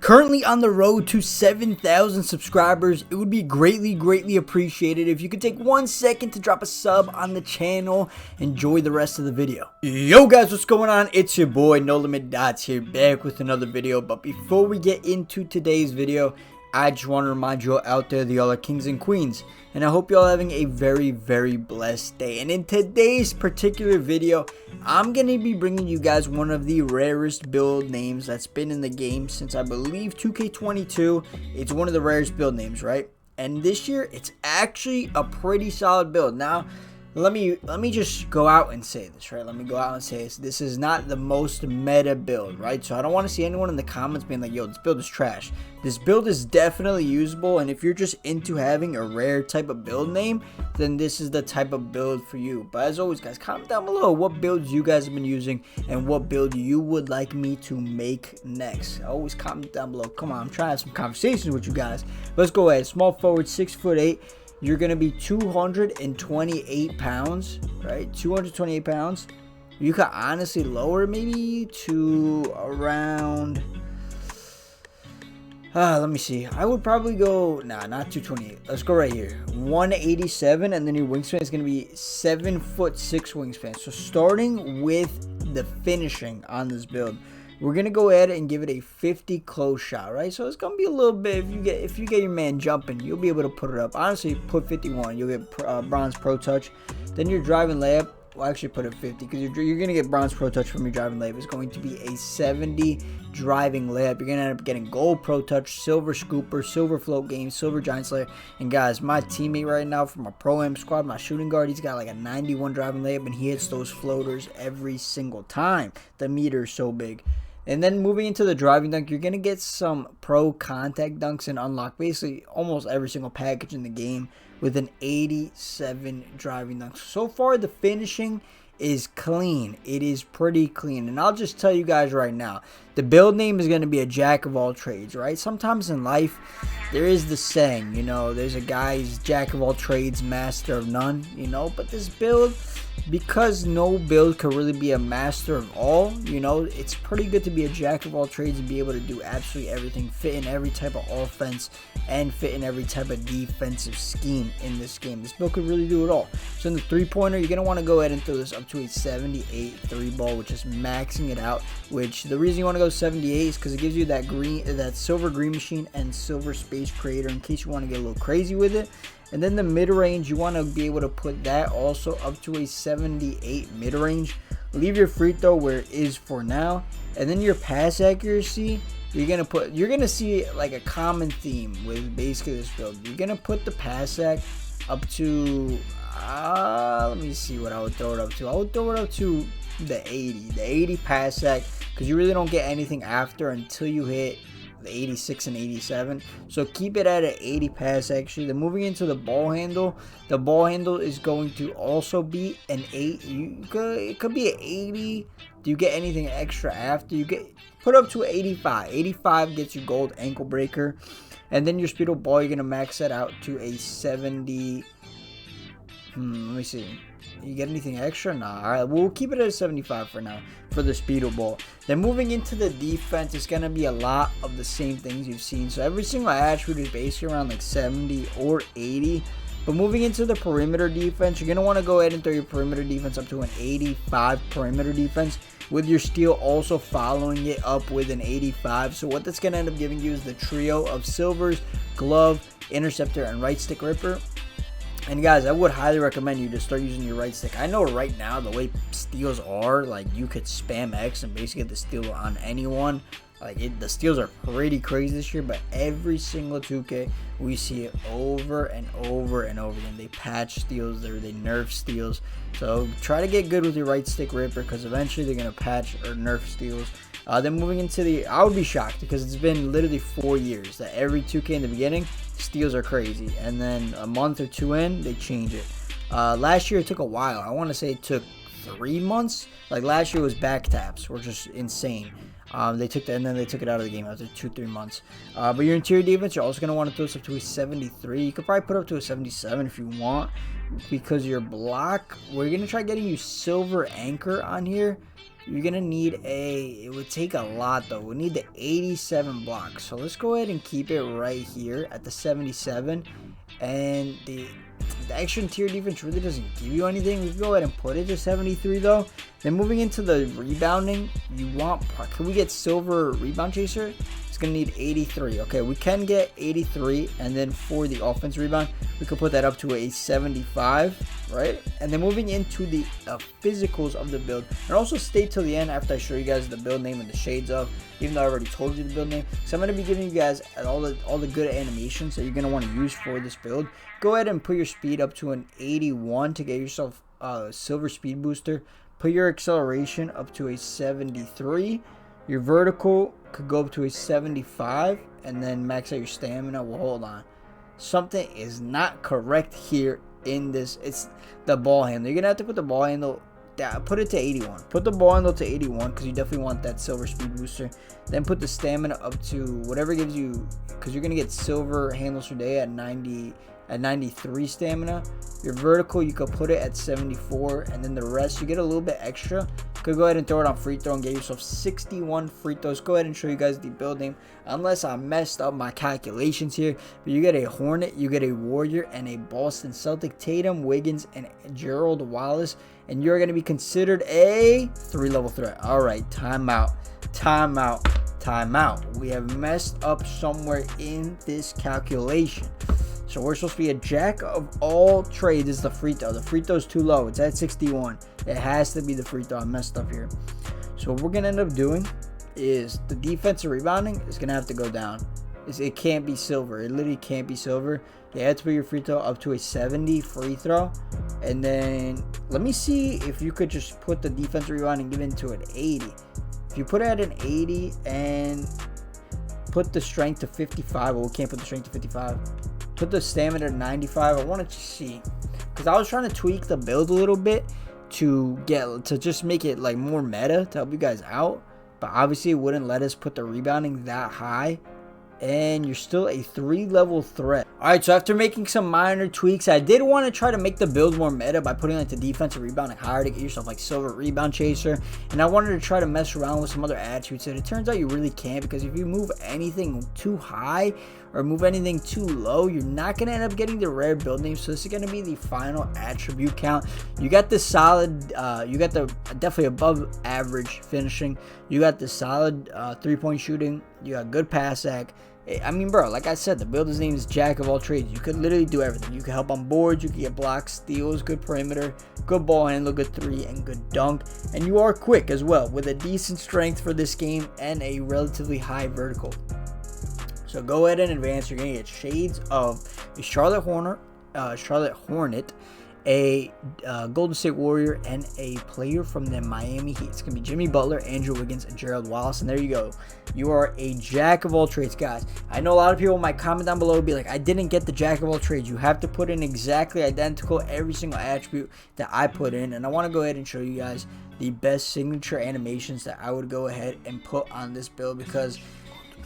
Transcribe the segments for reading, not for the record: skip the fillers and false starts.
Currently on the road to 7,000 subscribers. It would be greatly appreciated if you could take 1 second to drop a sub on the channel. Enjoy the rest of the video. Yo guys, what's going on? It's your boy No Limit Dots here, back with another video. But before we get into today's video, I just want to remind you all out there that y'all are kings and queens, and I hope y'all having a very blessed day. And in today's particular video, I'm going to be bringing you guys one of the rarest build names that's been in the game since I believe 2K22. It's one of the rarest build names, right? And this year, it's actually a pretty solid build. Now, let me just go out and say this, right? Let me go out and say this. This is not the most meta build, right? So I don't want to see anyone in the comments being like, yo, this build is trash. This build is definitely usable, and if you're just into having a rare type of build name, then this is the type of build for you. But as always, guys, comment down below what builds you guys have been using and what build you would like me to make next. Always comment down below. Come on, I'm trying to have some conversations with you guys. Let's go ahead. Small forward, 6'8". You're going to be 228 pounds, right? 228 pounds. You could honestly lower maybe to around, let me see. I would probably go, nah, not 228. Let's go right here. 187, and then your wingspan is going to be 7'6" wingspan. So starting with the finishing on this build, we're gonna go ahead and give it a 50 close shot, right? So it's gonna be a little bit. If you get your man jumping, you'll be able to put it up. Honestly, put 51, you'll get bronze pro touch. Then your driving layup, well, actually put it 50 because you're gonna get bronze pro touch from your driving layup. It's going to be a 70 driving layup. You're gonna end up getting gold pro touch, silver scooper, silver float game, silver giant slayer. And guys, my teammate right now from my pro am squad, my shooting guard, he's got like a 91 driving layup, and he hits those floaters every single time. The meter is so big. And then moving into the driving dunk, you're going to get some pro contact dunks and unlock basically almost every single package in the game with an 87 driving dunk. So far, the finishing is clean. It is pretty clean. And I'll just tell you guys right now, the build name is going to be a jack of all trades, right? Sometimes in life, there is the saying, you know, there's a guy who's jack of all trades, master of none, you know, but this build, because no build could really be a master of all, you know, it's pretty good to be a jack of all trades and be able to do absolutely everything, fit in every type of offense and fit in every type of defensive scheme in this game. This build could really do it all. So in the three-pointer, you're going to want to go ahead and throw this up to a 78 three-ball, which is maxing it out, which the reason you want to go 78 is because it gives you that silver green machine and silver space creator in case you want to get a little crazy with it. And then the mid-range, you want to be able to put that also up to a 78 mid-range. Leave your free throw where it is for now. And then your pass accuracy, you're gonna see like a common theme with basically this build. You're gonna put the pass ac up to let me see what I would throw it up to. I would throw it up to the 80 pass ac, because you really don't get anything after until you hit 86 and 87. So keep it at an 80 pass actually. Then moving into the ball handle is going to also be an 8. It could be an 80. Do you get anything extra after? You get put up to 85. 85 gets you gold ankle breaker. And then your speedo ball, you're gonna max that out to a 70. Let me see. You get anything extra? Nah. Alright, we'll keep it at a 75 for now for the speedo ball. Then moving into the defense, it's gonna be a lot of the same things you've seen. So every single attribute is basically around like 70 or 80. But moving into the perimeter defense, you're gonna want to go ahead and throw your perimeter defense up to an 85 perimeter defense, with your steal also following it up with an 85. So what that's gonna end up giving you is the trio of silvers, glove, interceptor, and right stick ripper. And guys, I would highly recommend you to start using your right stick. I know right now the way steals are, like you could spam X and basically get the steal on anyone. Like the steals are pretty crazy this year, but every single 2K we see it over and over and over again. They patch steals, they nerf steals. So try to get good with your right stick ripper, because eventually they're gonna patch or nerf steals. Then moving into I would be shocked because it's been literally 4 years that every 2K in the beginning, steals are crazy, and then a month or two in, they change it. Last year it took a while. I want to say it took 3 months. Like last year was back taps, were just insane. They took that, and then they took it out of the game after 2-3 months. But your interior defense, you're also going to want to throw this up to a 73. You could probably put it up to a 77 if you want, because your block, we're going to try getting you silver anchor on here. you're gonna need it would take a lot though. We need the 87 block. So let's go ahead and keep it right here at the 77. And the extra interior defense really doesn't give you anything. We can go ahead and put it to 73 though. Then moving into the rebounding, can we get silver rebound chaser? It's gonna need 83. Okay, we can get 83, and then for the offense rebound, we could put that up to a 75, right? And then moving into the physicals of the build, and also stay till the end after I show you guys the build name and the shades of, even though I already told you the build name. So I'm gonna be giving you guys all the good animations that you're gonna want to use for this build. Go ahead and put your speed up to an 81 to get yourself a silver speed booster. Put your acceleration up to a 73. Your vertical could go up to a 75, and then max out your stamina. Well, hold on. Something is not correct here in this. It's the ball handle. You're going to have to put the ball handle down. Put it to 81. Put the ball handle to 81 because you definitely want that silver speed booster. Then put the stamina up to whatever gives you, because you're going to get silver handles per day at 93 stamina. Your vertical, you could put it at 74, and then the rest you get a little bit extra. Could go ahead and throw it on free throw and get yourself 61 free throws. Go ahead and show you guys the build name, unless I messed up my calculations here. But you get a Hornet, you get a Warrior, and a Boston Celtic. Tatum, Wiggins, and Gerald Wallace, and you're going to be considered a 3-level threat. All right, timeout. We have messed up somewhere in this calculation. So we're supposed to be a jack of all trades. Is the free throw. The free throw is too low. It's at 61. It has to be the free throw. I messed up here. So what we're going to end up doing is the defensive rebounding is going to have to go down. It can't be silver. It literally can't be silver. You have to put your free throw up to a 70 free throw. And then let me see if you could just put the defensive rebounding, give it to an 80. If you put it at an 80 and put the strength to 55. Well, we can't put the strength to 55. Put the stamina to 95. I wanted to see, because I was trying to tweak the build a little bit to just make it like more meta to help you guys out, but obviously it wouldn't let us put the rebounding that high, and you're still a 3-level threat. All right, so after making some minor tweaks, I did want to try to make the build more meta by putting like the defensive rebounding higher to get yourself like silver rebound chaser, and I wanted to try to mess around with some other attributes that it turns out you really can't, because if you move anything too high or move anything too low, you're not going to end up getting the rare build name. So this is going to be the final attribute count. You got the solid, you got the definitely above average finishing, you got the solid 3-point shooting, you got good pass ac. I mean, bro, like I said, the builder's name is jack of all trades. You could literally do everything. You can help on boards, you can get blocks, steals, good perimeter, good ball handle, good 3, and good dunk. And you are quick as well, with a decent strength for this game and a relatively high vertical. So go ahead and advance. You're going to get shades of a Charlotte Hornet, a Golden State Warrior, and a player from the Miami Heat. It's going to be Jimmy Butler, Andrew Wiggins, and Gerald Wallace. And there you go. You are a jack of all trades, guys. I know a lot of people might comment down below and be like, I didn't get the jack of all trades. You have to put in exactly identical every single attribute that I put in. And I want to go ahead and show you guys the best signature animations that I would go ahead and put on this build, because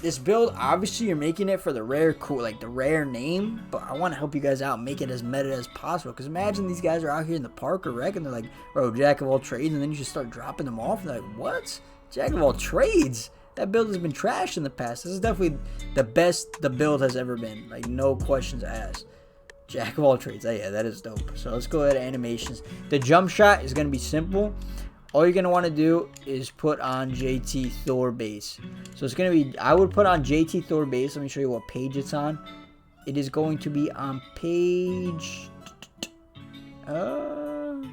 this build, obviously you're making it for the rare the rare name, but I want to help you guys out, make it as meta as possible. Because imagine these guys are out here in the park or rec and they're like, bro, jack of all trades, and then you just start dropping them off and they're like, what? Jack of all trades? That build has been trashed in the past. This is definitely the best the build has ever been, like no questions asked. Jack of all trades. Oh, yeah, that is dope. So let's go ahead to animations. The jump shot is going to be simple. All you're going to want to do is put on JT Thor base. So it's going to be, I would put on JT Thor base. Let me show you what page it's on. It is going to be on page, unless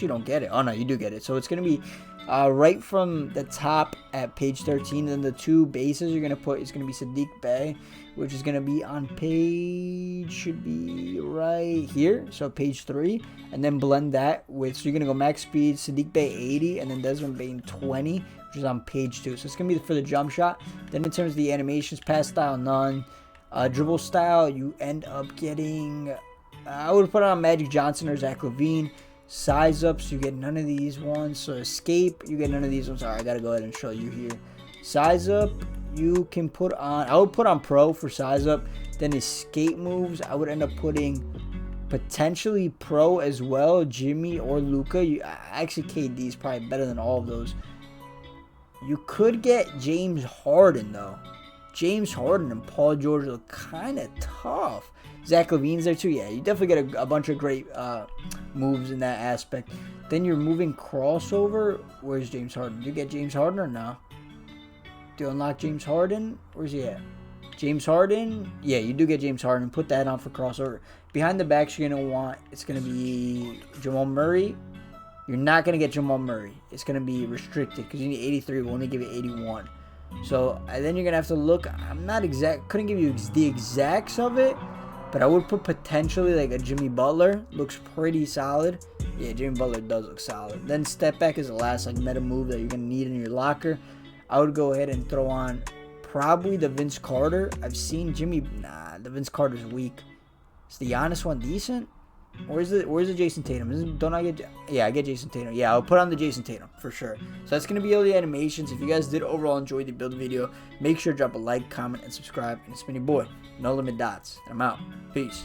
you don't get it. Oh no, you do get it. So it's going to be right from the top at page 13. Then the two bases you're going to put is going to be Sadiq Bey, which is going to be on page, should be right here. So page 3. And then blend that with, so you're going to go max speed, Sadiq Bey 80, and then Desmond Bane 20, which is on page 2. So it's going to be for the jump shot. Then in terms of the animations, pass style, none. Dribble style, you end up getting, I would put on Magic Johnson or Zach LaVine. Size ups, you get none of these ones. So escape, you get none of these ones. Alright, I gotta go ahead and show you here. Size up, you can put on, I would put on pro for size up. Then escape moves, I would end up putting Potentially pro as well, Jimmy or Luka. Actually, KD is probably better than all of those. You could get James Harden, though. James Harden and Paul George look kind of tough. Zach LaVine's there, too. Yeah, you definitely get a bunch of great moves in that aspect. Then you're moving crossover. Where's James Harden? Do you get James Harden or no? Do you unlock James Harden? Where's he at? James Harden? Yeah, you do get James Harden. Put that on for crossover. Behind the backs, you're going to want, it's going to be Jamal Murray. You're not going to get Jamal Murray. It's going to be restricted because you need 83. We'll only give you 81. So then you're going to have to look. I'm not exact. Couldn't give you the exacts of it. But I would put potentially like a Jimmy Butler. Looks pretty solid. Yeah, Jimmy Butler does look solid. Then step back is the last like meta move that you're going to need in your locker. I would go ahead and throw on probably the Vince Carter. I've seen Jimmy. Nah, the Vince Carter's weak. Is the Giannis one decent? Where's the Jason Tatum? Don't I get? Yeah, I get Jason Tatum. Yeah, I'll put on the Jason Tatum for sure. So that's gonna be all the animations. If you guys did overall enjoy the build video, make sure to drop a like, comment, and subscribe. And it's been your boy, No Limit Dots. And I'm out. Peace.